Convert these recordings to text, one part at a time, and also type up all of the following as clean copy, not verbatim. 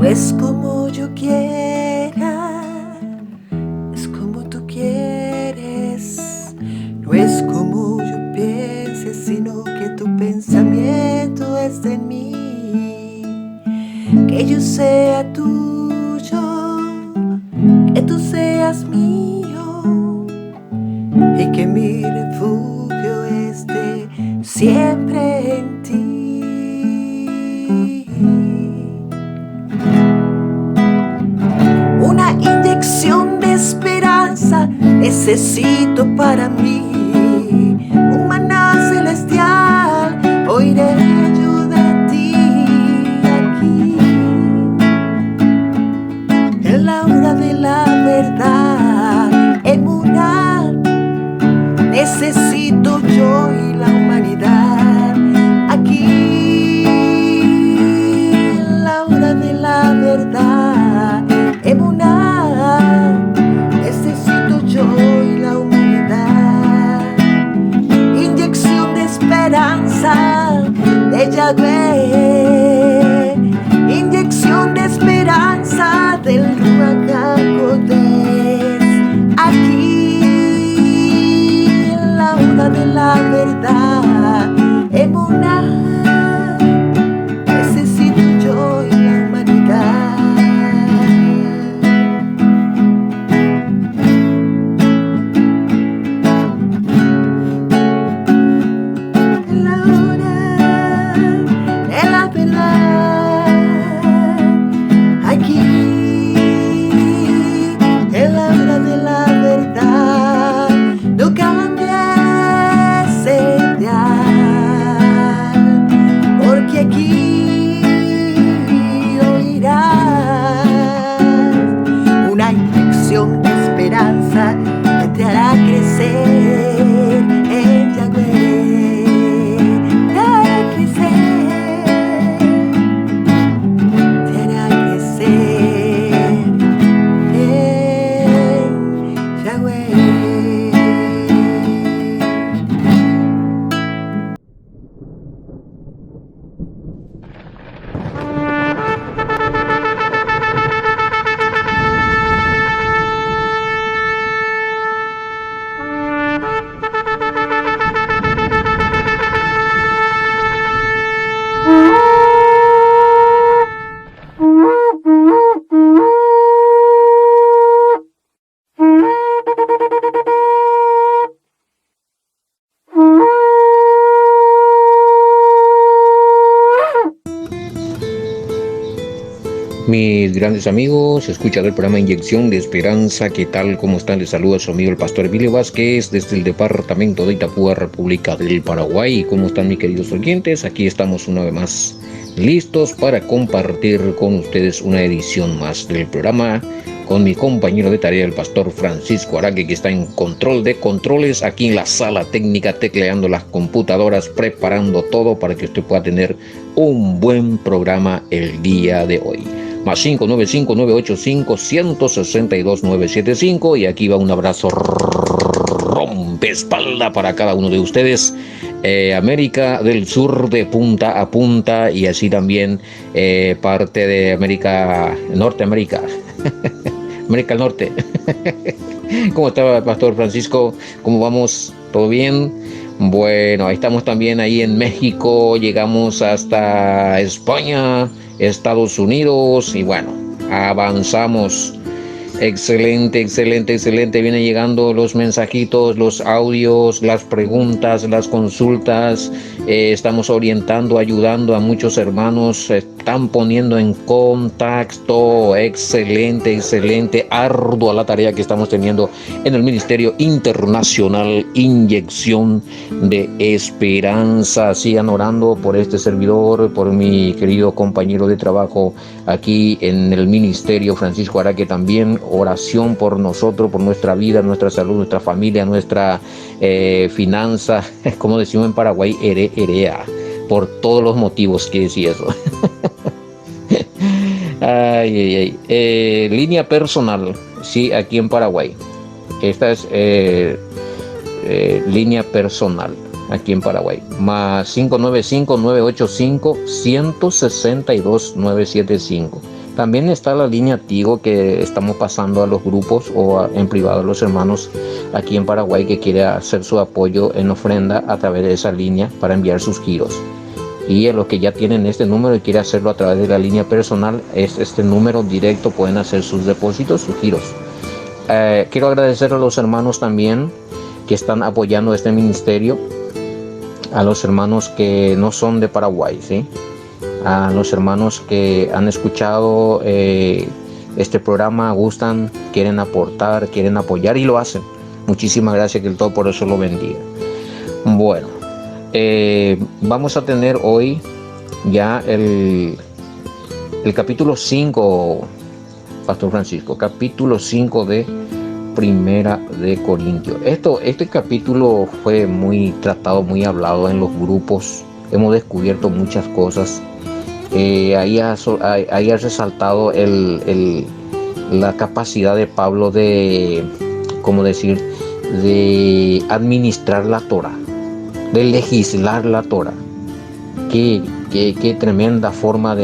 es como yo quiera, es como tú quieres. No es como yo piense, sino que tu pensamiento es de mí. Que yo sea tuyo, que tú seas mío, y que mi refugio esté siempre en ti. Una inyección de esperanza necesito para mí, un maná celestial oiré yo de ti aquí. En la hora de la verdad, emuná, necesito yo y la humanidad aquí. En la hora de la verdad, emuná, necesito yo y la humanidad. Inyección de esperanza de Yahweh, inyección de esperanza del Ruach HaKodesh aquí. En la hora de la verdad, emuná, necesito yo y la humanidad. En la hora de la verdad, aquí. En la hora de la verdad, no cambies el dial, porque aquí oirás una inyección de esperanza que te hará crecer en Yahweh, te hará crecer, te hará crecer en Yahweh. Mis grandes amigos, escucha el programa Inyección de Esperanza. ¿Qué tal? ¿Cómo están? Les saluda su amigo el pastor Emilio Vázquez desde el departamento de Itapúa, República del Paraguay. ¿Cómo están mis queridos oyentes? Aquí estamos una vez más listos para compartir con ustedes una edición más del programa con mi compañero de tarea, el pastor Francisco Araque, que está en control de controles aquí en la sala técnica, tecleando las computadoras, preparando todo para que usted pueda tener un buen programa el día de hoy. Más 595-985-162-975, y aquí va un abrazo rompeespalda para cada uno de ustedes. América del Sur de punta a punta, y así también parte de Norteamérica. América del Norte. ¿Cómo está, Pastor Francisco? ¿Cómo vamos? ¿Todo bien? Bueno, ahí estamos también ahí en México, llegamos hasta España, Estados Unidos, y bueno, avanzamos. Excelente, excelente, excelente. Vienen llegando los mensajitos, los audios, las preguntas, las consultas. Estamos orientando, ayudando a muchos hermanos. Se están poniendo en contacto. Excelente, excelente. Ardua la tarea que estamos teniendo en el Ministerio Internacional Inyección de Esperanza. Sigan orando por este servidor, por mi querido compañero de trabajo aquí en el Ministerio, Francisco Araque, también. Oración por nosotros, por nuestra vida, nuestra salud, nuestra familia, nuestra finanza, como decimos en Paraguay, herea, por todos los motivos que decía eso. Línea personal, sí, aquí en Paraguay. Esta es línea personal, aquí en Paraguay. Más 595-985-162-975. También está la línea Tigo que estamos pasando a los grupos o en privado a los hermanos aquí en Paraguay que quiere hacer su apoyo en ofrenda a través de esa línea para enviar sus giros. Y a los que ya tienen este número y quieren hacerlo a través de la línea personal, es este número directo, pueden hacer sus depósitos, sus giros. Quiero agradecer a los hermanos también que están apoyando este ministerio, a los hermanos que no son de Paraguay, ¿sí? A los hermanos que han escuchado este programa, gustan, quieren aportar, quieren apoyar y lo hacen. Muchísimas gracias, que el todo por eso lo bendiga. Bueno, vamos a tener hoy ya el capítulo 5, Pastor Francisco, capítulo 5 de Primera de Corintios. Este capítulo fue muy tratado, muy hablado en los grupos. Hemos descubierto muchas cosas. Ahí ha resaltado la capacidad de Pablo de, ¿cómo decir?, de administrar la Torah, de legislar la Torah. Qué tremenda forma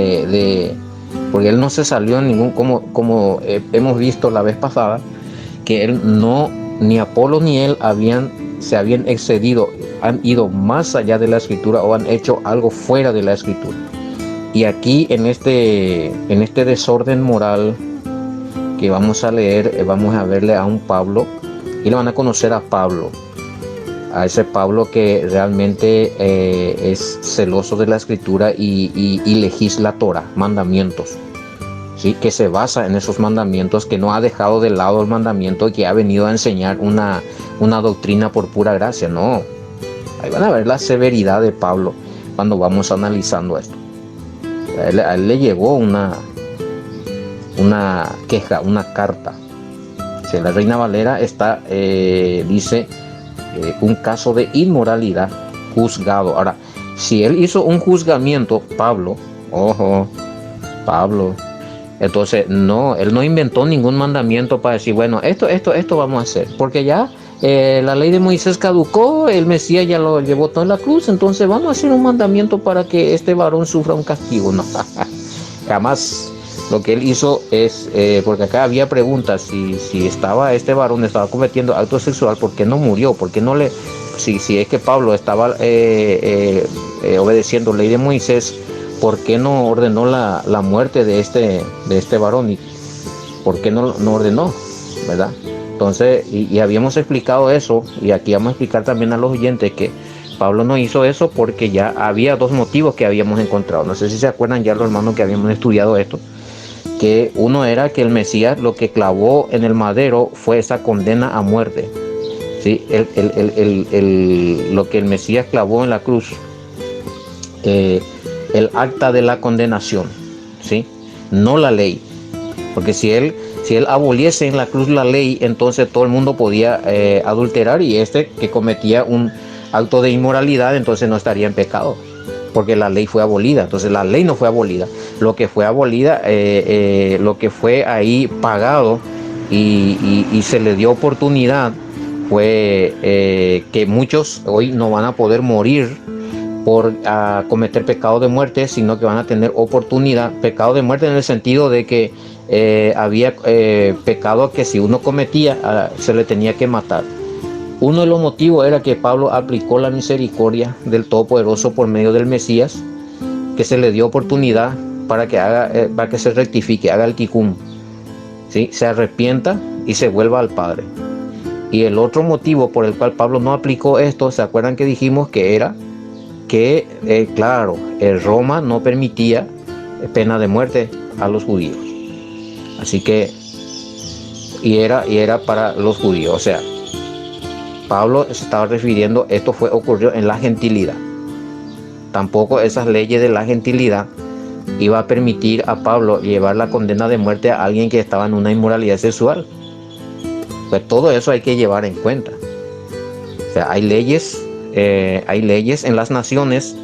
porque él no se salió en ningún, como hemos visto la vez pasada, que él no, ni Apolo ni él se habían excedido, han ido más allá de la Escritura o han hecho algo fuera de la Escritura. Y aquí en este desorden moral que vamos a leer, vamos a verle a un Pablo y le van a conocer a Pablo, a ese Pablo que realmente es celoso de la Escritura y legisla Torah, mandamientos, ¿sí? Que se basa en esos mandamientos, que no ha dejado de lado el mandamiento y que ha venido a enseñar una doctrina por pura gracia. No, ahí van a ver la severidad de Pablo cuando vamos analizando esto. A él le llegó una queja, una carta. Si la Reina Valera dice un caso de inmoralidad juzgado. Ahora, si él hizo un juzgamiento, Pablo, entonces no, él no inventó ningún mandamiento para decir, bueno, esto vamos a hacer, porque ya la ley de Moisés caducó, el Mesías ya lo llevó todo en la cruz, entonces vamos a hacer un mandamiento para que este varón sufra un castigo. No, jamás. Lo que él hizo es, porque acá había preguntas, si este varón estaba cometiendo acto sexual, ¿por qué no murió? ¿Por qué no si es que Pablo estaba obedeciendo la ley de Moisés, ¿por qué no ordenó la muerte de este varón? ¿Y por qué no ordenó? ¿Verdad? Entonces, y habíamos explicado eso, y aquí vamos a explicar también a los oyentes que Pablo no hizo eso porque ya había dos motivos que habíamos encontrado. No sé si se acuerdan ya los hermanos que habíamos estudiado esto, que uno era que el Mesías lo que clavó en el madero fue esa condena a muerte, ¿sí? Lo que el Mesías clavó en la cruz, el acta de la condenación, ¿sí? No la ley, porque si él aboliese en la cruz la ley, entonces todo el mundo podía adulterar, y que cometía un acto de inmoralidad entonces no estaría en pecado, porque la ley fue abolida. Entonces la ley no fue abolida, lo que fue abolida, lo que fue ahí pagado y se le dio oportunidad fue que muchos hoy no van a poder morir por cometer pecado de muerte, sino que van a tener oportunidad. Pecado de muerte en el sentido de que había pecado que si uno cometía se le tenía que matar. Uno de los motivos era que Pablo aplicó la misericordia del Todopoderoso por medio del Mesías, que se le dio oportunidad para que se rectifique, haga el tikkun, ¿sí? Se arrepienta y se vuelva al Padre. Y el otro motivo por el cual Pablo no aplicó esto, ¿se acuerdan que dijimos que era? Que, claro, Roma no permitía pena de muerte a los judíos. Así que, y era para los judíos, o sea, Pablo se estaba refiriendo, ocurrió en la gentilidad. Tampoco esas leyes de la gentilidad iba a permitir a Pablo llevar la condena de muerte a alguien que estaba en una inmoralidad sexual. Pues todo eso hay que llevar en cuenta. O sea, hay leyes en las naciones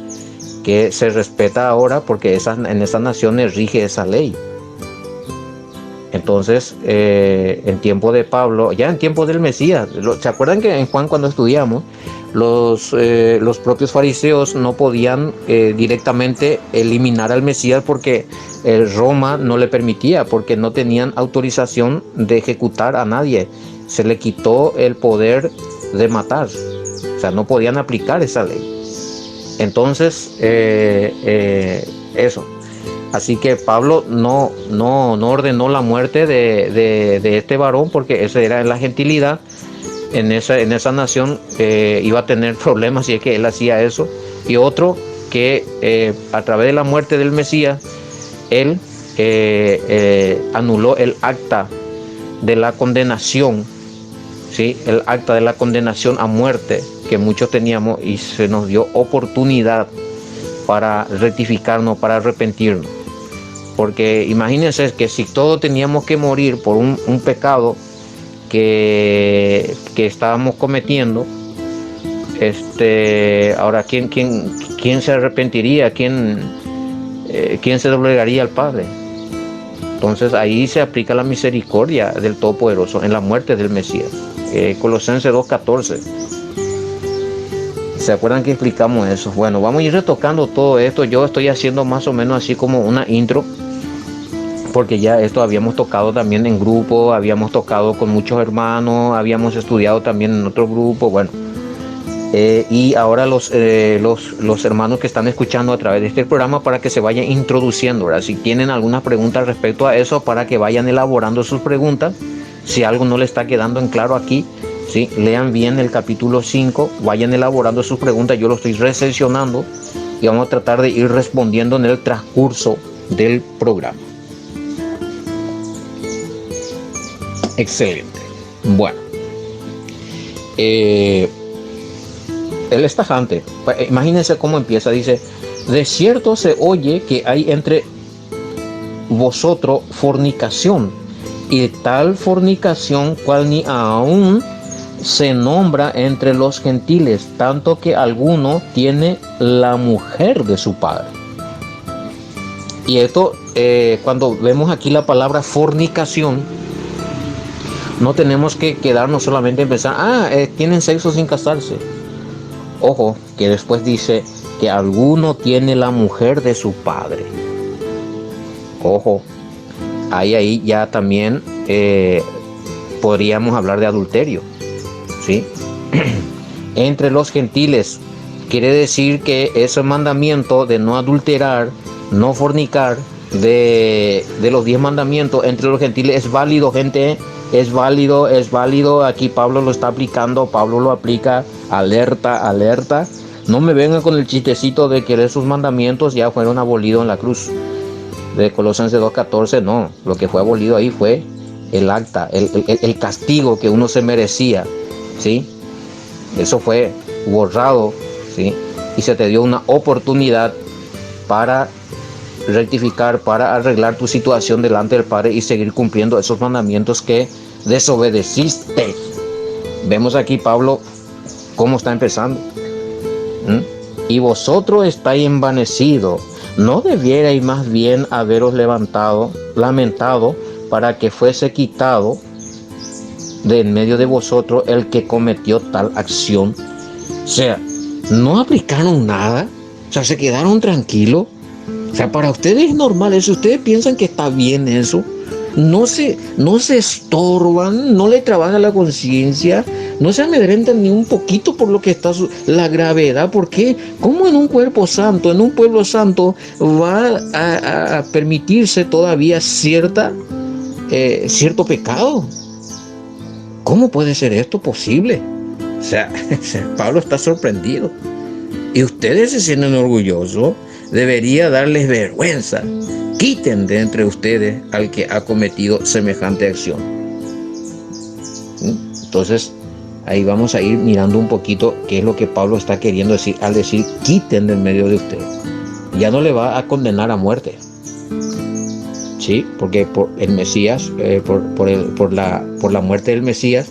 que se respeta ahora porque en esas naciones rige esa ley. Entonces, en tiempo de Pablo, ya en tiempo del Mesías, ¿se acuerdan que en Juan cuando estudiamos, los propios fariseos no podían directamente eliminar al Mesías porque Roma no le permitía, porque no tenían autorización de ejecutar a nadie. Se le quitó el poder de matar, o sea, no podían aplicar esa ley. Entonces, eso. Así que Pablo no ordenó la muerte de este varón, porque ese era en la gentilidad. En esa nación iba a tener problemas si es que él hacía eso. Y otro, que a través de la muerte del Mesías, él anuló el acta de la condenación, ¿sí? El acta de la condenación a muerte que muchos teníamos, y se nos dio oportunidad para rectificarnos, para arrepentirnos. Porque imagínense que si todos teníamos que morir por un pecado que estábamos cometiendo, ahora ¿quién se arrepentiría? ¿Quién se doblegaría al Padre? Entonces ahí se aplica la misericordia del Todopoderoso en la muerte del Mesías. Colosenses 2:14. ¿Se acuerdan que explicamos eso? Bueno, vamos a ir retocando todo esto. Yo estoy haciendo más o menos así como una intro, porque ya esto habíamos tocado también en grupo, habíamos tocado con muchos hermanos, habíamos estudiado también en otro grupo, bueno. Y ahora los hermanos que están escuchando a través de este programa, para que se vayan introduciendo, ¿verdad? Si tienen alguna pregunta respecto a eso, para que vayan elaborando sus preguntas. Si algo no le está quedando en claro aquí, ¿sí? Lean bien el capítulo 5, vayan elaborando sus preguntas. Yo lo estoy recepcionando y vamos a tratar de ir respondiendo en el transcurso del programa. Excelente. Bueno, él es tajante. Imagínense cómo empieza. Dice: de cierto se oye que hay entre vosotros fornicación, y tal fornicación cual ni aún se nombra entre los gentiles, tanto que alguno tiene la mujer de su padre. Y esto, cuando vemos aquí la palabra fornicación, no tenemos que quedarnos solamente en pensar, tienen sexo sin casarse. Ojo, que después dice que alguno tiene la mujer de su padre. Ojo, ahí ya también podríamos hablar de adulterio, ¿sí? Entre los gentiles, quiere decir que ese mandamiento de no adulterar, no fornicar, de los 10 mandamientos entre los gentiles es válido, gente. Es válido. Aquí Pablo lo está aplicando, Pablo lo aplica. Alerta. No me vengan con el chistecito de que esos mandamientos ya fueron abolidos en la cruz de Colosenses 2:14. No, lo que fue abolido ahí fue el acta, el castigo que uno se merecía, ¿sí? Eso fue borrado, ¿sí? Y se te dio una oportunidad para rectificar, para arreglar tu situación delante del Padre y seguir cumpliendo esos mandamientos que desobedeciste. Vemos aquí Pablo cómo está empezando. Y vosotros estáis envanecidos. ¿No debierais más bien haberos lamentado para que fuese quitado de en medio de vosotros el que cometió tal acción? O sea, no aplicaron nada, o sea, se quedaron tranquilos. O sea, para ustedes es normal eso, ustedes piensan que está bien eso, no se estorban, no le trabaja la conciencia, no se amedrentan ni un poquito por lo que está la gravedad. ¿Por qué? ¿Cómo en un cuerpo santo, en un pueblo santo, va a permitirse todavía cierto pecado? ¿Cómo puede ser esto posible? O sea, Pablo está sorprendido. Y ustedes se sienten orgullosos. Debería darles vergüenza. Quiten de entre ustedes al que ha cometido semejante acción. Entonces, ahí vamos a ir mirando un poquito qué es lo que Pablo está queriendo decir al decir quiten del medio de ustedes. Ya no le va a condenar a muerte, ¿sí? Porque por el Mesías, por la muerte del Mesías,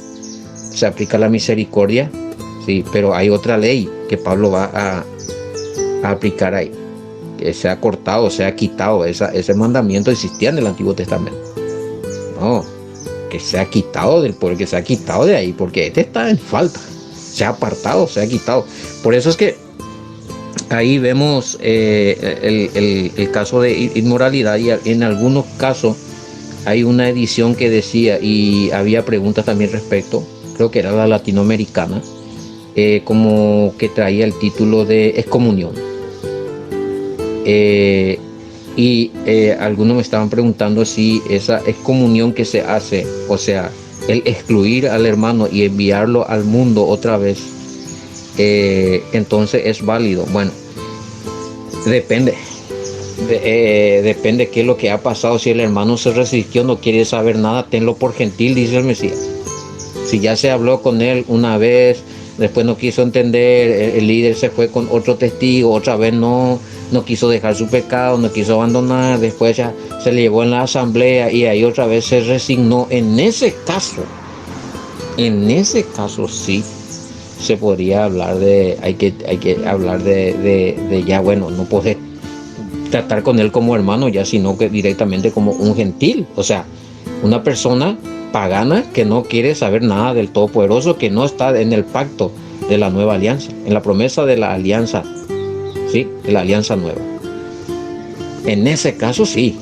se aplica la misericordia, ¿sí? Pero hay otra ley que Pablo va a aplicar ahí. Que se ha cortado, se ha quitado. Ese mandamiento existía en el Antiguo Testamento. No, que se ha quitado del pueblo, que se ha quitado de ahí, porque este está en falta. se ha apartado, se ha quitado. Por eso es que ahí vemos el caso de inmoralidad, y en algunos casos hay una edición que decía, y había preguntas también respecto, creo que era la latinoamericana, como que traía el título de excomunión. Algunos me estaban preguntando si esa excomunión que se hace, o sea, el excluir al hermano y enviarlo al mundo otra vez, entonces es válido. Bueno, depende. Depende qué es lo que ha pasado. Si el hermano se resistió, no quiere saber nada, tenlo por gentil, dice el Mesías. Si ya se habló con él una vez, después no quiso entender, el líder se fue con otro testigo, otra vez no quiso dejar su pecado, no quiso abandonar, después ya se le llevó en la asamblea y ahí otra vez se resignó. En ese caso sí se podría hablar hay que hablar de ya, bueno, no puede tratar con él como hermano ya, sino que directamente como un gentil, o sea, una persona pagana que no quiere saber nada del Todopoderoso, que no está en el pacto de la nueva alianza, en la promesa de la alianza, ¿sí? De la alianza nueva. En ese caso sí,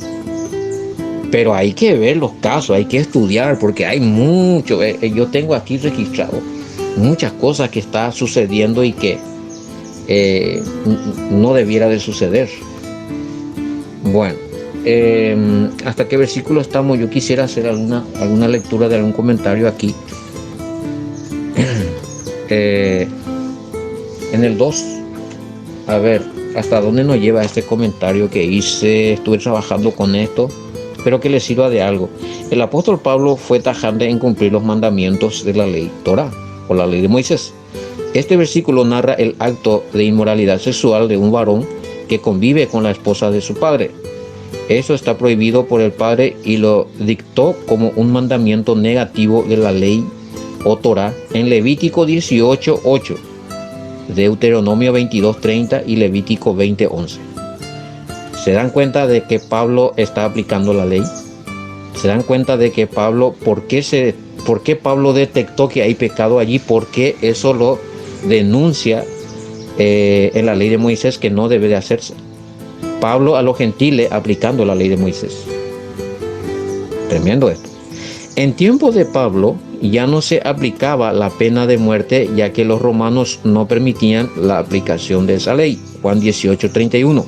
pero hay que ver los casos, hay que estudiar, porque hay mucho. Yo tengo aquí registrado muchas cosas que está sucediendo y que no debiera de suceder. Bueno, ¿hasta qué versículo estamos? Yo quisiera hacer alguna lectura de algún comentario aquí. En el 2, a ver, ¿hasta dónde nos lleva este comentario que hice? Estuve trabajando con esto, espero que les sirva de algo. El apóstol Pablo fue tajante en cumplir los mandamientos de la ley Torah, o la ley de Moisés. Este versículo narra el acto de inmoralidad sexual de un varón que convive con la esposa de su padre. Eso está prohibido por el padre y lo dictó como un mandamiento negativo de la ley o Torah en Levítico 18:8, Deuteronomio 22:30 y Levítico 20:11. ¿Se dan cuenta de que Pablo está aplicando la ley? ¿Se dan cuenta de que Pablo, por qué Pablo detectó que hay pecado allí? Porque eso lo denuncia en la ley de Moisés, que no debe de hacerse. Pablo a los gentiles aplicando la ley de Moisés. Tremendo esto. En tiempos de Pablo ya no se aplicaba la pena de muerte, ya que los romanos no permitían la aplicación de esa ley. Juan 18:31.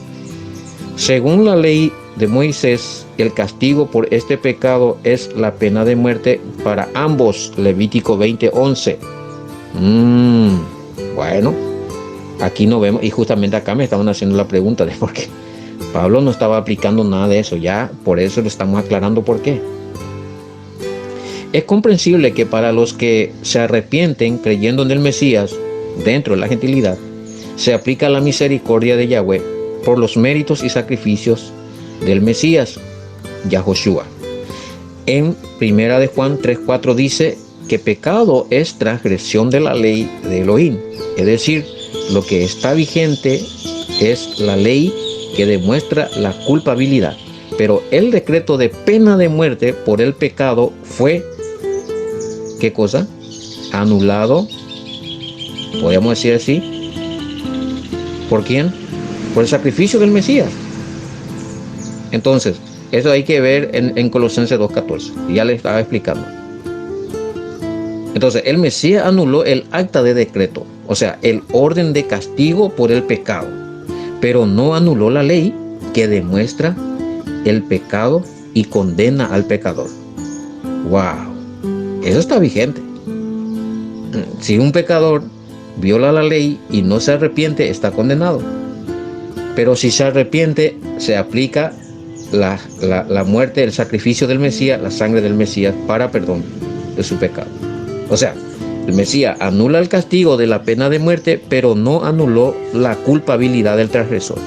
Según la ley de Moisés, el castigo por este pecado es la pena de muerte para ambos. Levítico 20:11. Bueno, aquí no vemos, y justamente acá me estaban haciendo la pregunta de por qué Pablo no estaba aplicando nada de eso. Ya por eso le estamos aclarando por qué. Es comprensible que para los que se arrepienten creyendo en el Mesías dentro de la gentilidad, se aplica la misericordia de Yahweh por los méritos y sacrificios del Mesías, Yahoshua. En 1 de Juan 3:4 dice que pecado es transgresión de la ley de Elohim. Es decir, lo que está vigente es la ley que demuestra la culpabilidad. Pero el decreto de pena de muerte por el pecado fue, ¿qué cosa? Anulado, podríamos decir así. ¿Por quién? Por el sacrificio del Mesías. Entonces, eso hay que ver en Colosenses 2:14. Ya les estaba explicando. Entonces, el Mesías anuló el acta de decreto, o sea, el orden de castigo por el pecado, pero no anuló la ley que demuestra el pecado y condena al pecador. ¡Wow! Eso está vigente. Si un pecador viola la ley y no se arrepiente, está condenado. Pero si se arrepiente, se aplica la muerte, el sacrificio del Mesías, la sangre del Mesías para perdón de su pecado. O sea, el Mesías anula el castigo de la pena de muerte, pero no anuló la culpabilidad del transgresor.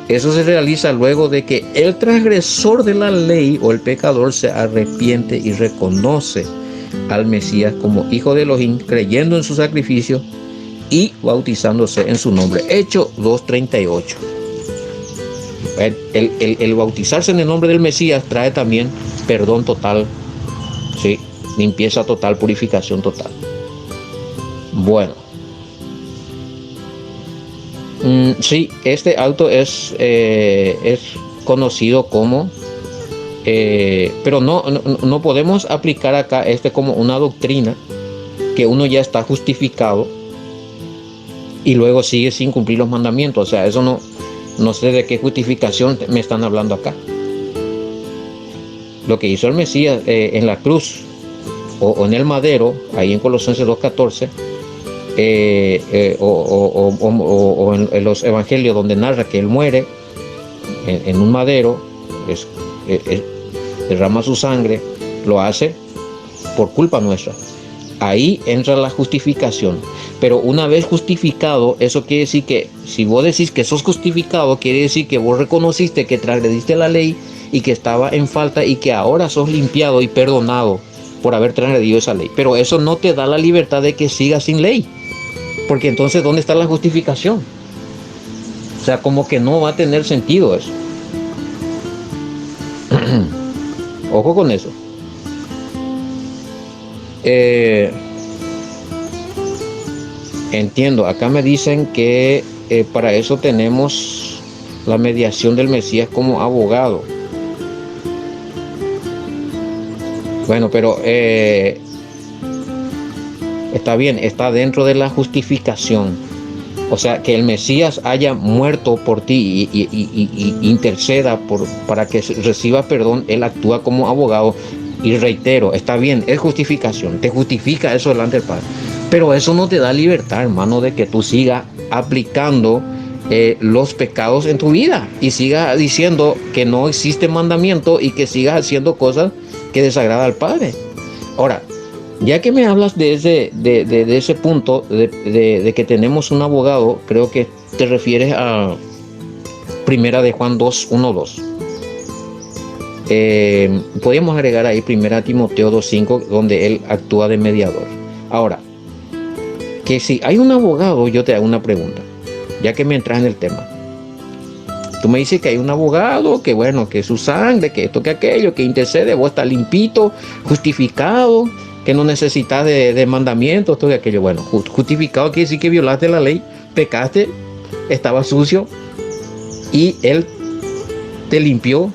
Eso se realiza luego de que el transgresor de la ley o el pecador se arrepiente y reconoce al Mesías como hijo de Elohim, creyendo en su sacrificio y bautizándose en su nombre. Hechos 2:38. El bautizarse en el nombre del Mesías trae también perdón total, ¿sí? Limpieza total, purificación total. Bueno, sí, este auto es conocido como, pero no podemos aplicar acá como una doctrina que uno ya está justificado y luego sigue sin cumplir los mandamientos. O sea, eso no sé de qué justificación me están hablando acá. Lo que hizo el Mesías en la cruz o en el madero, ahí en Colosenses 2:14, o en los evangelios donde narra que él muere en un madero, derrama su sangre, lo hace por culpa nuestra. Ahí entra la justificación. Pero una vez justificado, eso quiere decir que si vos decís que sos justificado, quiere decir que vos reconociste que transgrediste la ley y que estaba en falta y que ahora sos limpiado y perdonado por haber transgredido esa ley. Pero eso no te da la libertad de que sigas sin ley. Porque entonces, ¿dónde está la justificación? O sea, como que no va a tener sentido eso. Ojo con eso. Entiendo, acá me dicen que para eso tenemos la mediación del Mesías como abogado. Bueno, pero está bien, está dentro de la justificación. O sea, que el Mesías haya muerto por ti y interceda para que reciba perdón, él actúa como abogado. Y reitero, está bien, es justificación, te justifica eso delante del Padre. Pero eso no te da libertad, hermano, de que tú sigas aplicando los pecados en tu vida y sigas diciendo que no existe mandamiento y que sigas haciendo cosas que desagradan al Padre. Ahora, ya que me hablas de ese punto de que tenemos un abogado, creo que te refieres a Primera de Juan 2:1-2. Podríamos agregar ahí Primera Timoteo 2:5, donde él actúa de mediador. Ahora, que si hay un abogado, yo te hago una pregunta, ya que me entras en el tema. Tú me dices que hay un abogado, que bueno, que su sangre, que esto, que aquello, que intercede, vos estás limpito, justificado, que no necesitas de mandamientos, esto y aquello. Bueno, justificado quiere decir que violaste la ley, pecaste, estaba sucio y él te limpió.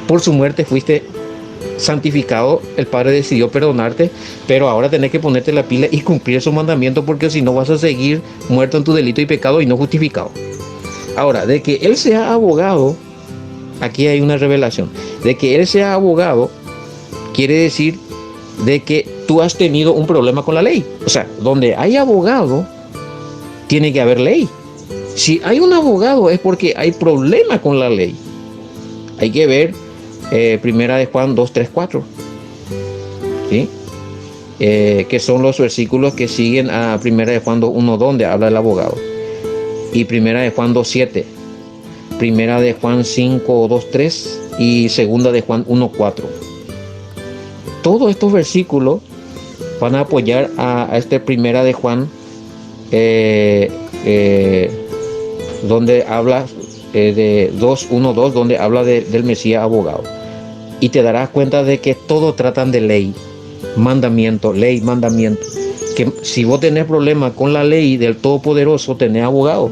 Por su muerte fuiste santificado, el Padre decidió perdonarte, pero ahora tenés que ponerte la pila y cumplir esos mandamientos, porque si no vas a seguir muerto en tu delito y pecado y no justificado. Ahora, de que él sea abogado, aquí hay una revelación. De que él sea abogado quiere decir de que tú has tenido un problema con la ley. O sea, donde hay abogado, tiene que haber ley. Si hay un abogado es porque hay problema con la ley. Hay que ver Primera de Juan 2, 3, 4. ¿Sí? Que son los versículos que siguen a Primera de Juan 2:1, donde habla el abogado. Y Primera de Juan 2:7. Primera de Juan 5:2-3 y Segunda de Juan 1:4. Todos estos versículos van a apoyar a este Primera de Juan, donde habla de 2:1-2, donde habla del Mesías abogado. Y te darás cuenta de que todos tratan de ley, mandamiento, ley, mandamiento. Que si vos tenés problemas con la ley del Todopoderoso, tenés abogado.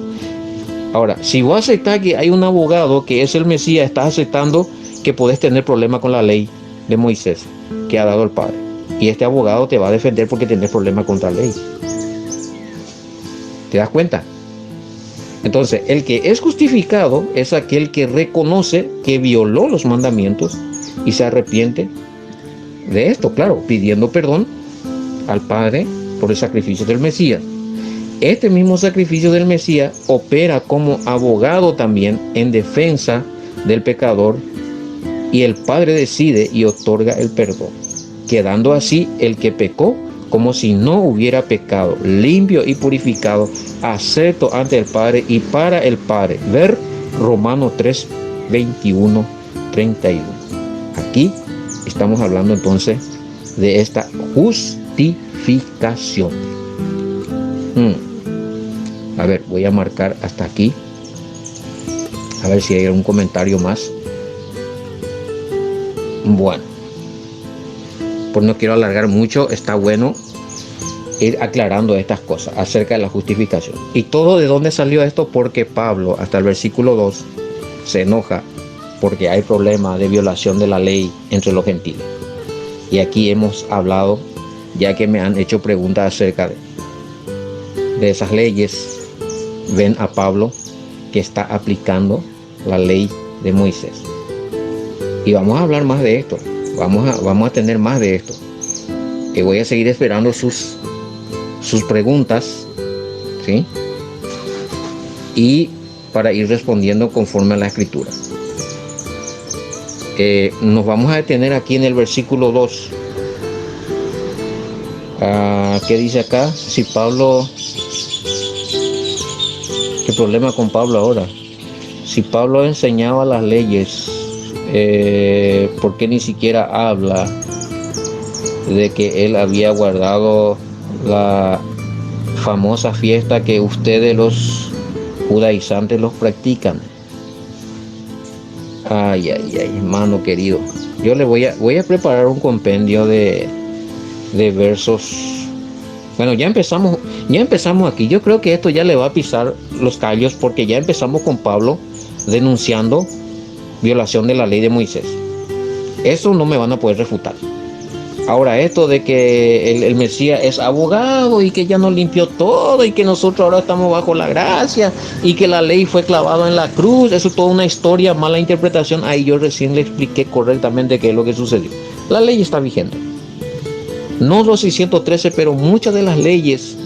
Ahora, si vos aceptás que hay un abogado que es el Mesías, estás aceptando que podés tener problemas con la ley de Moisés que ha dado el Padre. Y este abogado te va a defender porque tenés problemas contra la ley. ¿Te das cuenta? Entonces, el que es justificado es aquel que reconoce que violó los mandamientos y se arrepiente de esto, claro, pidiendo perdón al Padre por el sacrificio del Mesías. Este mismo sacrificio del Mesías opera como abogado también en defensa del pecador, y el Padre decide y otorga el perdón, quedando así el que pecó como si no hubiera pecado, limpio y purificado, acepto ante el Padre y para el Padre. Ver Romanos 3, 21, 31. Aquí estamos hablando entonces de esta justificación. A ver, voy a marcar hasta aquí. A ver si hay algún comentario más. Bueno, pues no quiero alargar mucho, está bueno. ir aclarando estas cosas acerca de la justificación. ¿Y todo de dónde salió esto? Porque Pablo, hasta el versículo 2, se enoja porque hay problema de violación de la ley entre los gentiles. Y aquí hemos hablado, ya que me han hecho preguntas acerca de esas leyes, ven a Pablo que está aplicando la ley de Moisés. Y vamos a hablar más de esto, vamos a tener más de esto. Que voy a seguir esperando sus preguntas, ¿sí? Y para ir respondiendo conforme a la escritura. Nos vamos a detener aquí en el versículo 2. ¿Qué dice acá? Si Pablo... ¿Qué problema con Pablo ahora? Si Pablo enseñaba las leyes, ¿por qué ni siquiera habla de que él había guardado la famosa fiesta que ustedes los judaizantes los practican? Ay, hermano querido. Yo le voy a preparar un compendio de versos. Bueno, ya empezamos aquí. Yo creo que esto ya le va a pisar los callos porque ya empezamos con Pablo denunciando violación de la ley de Moisés. Eso no me van a poder refutar. Ahora esto de que el Mesías es abogado y que ya nos limpió todo y que nosotros ahora estamos bajo la gracia y que la ley fue clavada en la cruz, eso es toda una historia, mala interpretación. Ahí yo recién le expliqué correctamente qué es lo que sucedió. La ley está vigente. No los 613, pero muchas de las leyes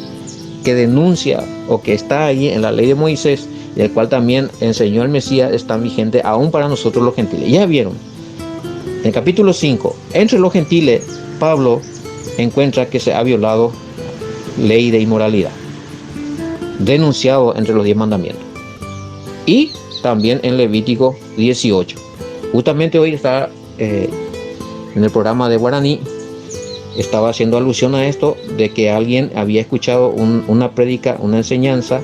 que denuncia o que está ahí en la ley de Moisés, y el cual también enseñó el Mesías, están vigentes aún para nosotros los gentiles. Ya vieron, en el capítulo 5, entre los gentiles, Pablo encuentra que se ha violado ley de inmoralidad, denunciado entre los 10 mandamientos. Y también en Levítico 18. Justamente hoy está en el programa de Guaraní, estaba haciendo alusión a esto, de que alguien había escuchado una prédica, una enseñanza,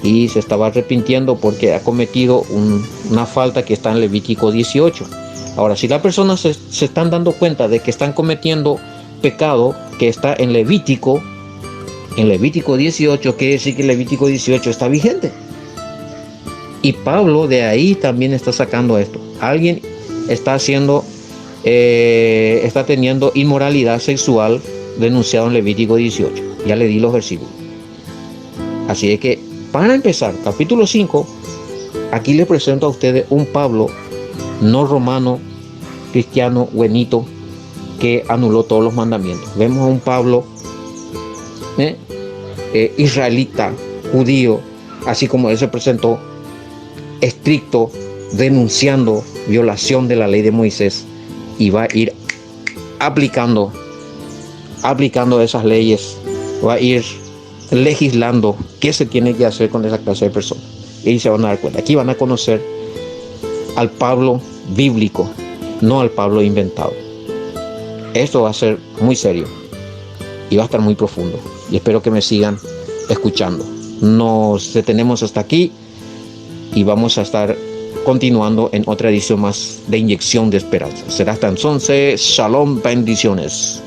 y se estaba arrepintiendo porque ha cometido una falta que está en Levítico 18. Ahora, si las personas se están dando cuenta de que están cometiendo pecado que está en Levítico 18, quiere decir que Levítico 18 está vigente. Y Pablo de ahí también está sacando esto. Alguien está teniendo inmoralidad sexual denunciado en Levítico 18. Ya le di los versículos. Así es que, para empezar, capítulo 5, aquí les presento a ustedes un Pablo no romano, cristiano, buenito, que anuló todos los mandamientos. Vemos a un Pablo israelita, judío, así como él se presentó, estricto, denunciando violación de la ley de Moisés, y va a ir aplicando esas leyes, va a ir legislando qué se tiene que hacer con esa clase de personas. Y se van a dar cuenta, aquí van a conocer al Pablo bíblico, no al Pablo inventado. Esto va a ser muy serio y va a estar muy profundo, y espero que me sigan escuchando. Nos detenemos hasta aquí y vamos a estar continuando en otra edición más de Inyección de Esperanza. Será hasta entonces. Shalom, bendiciones.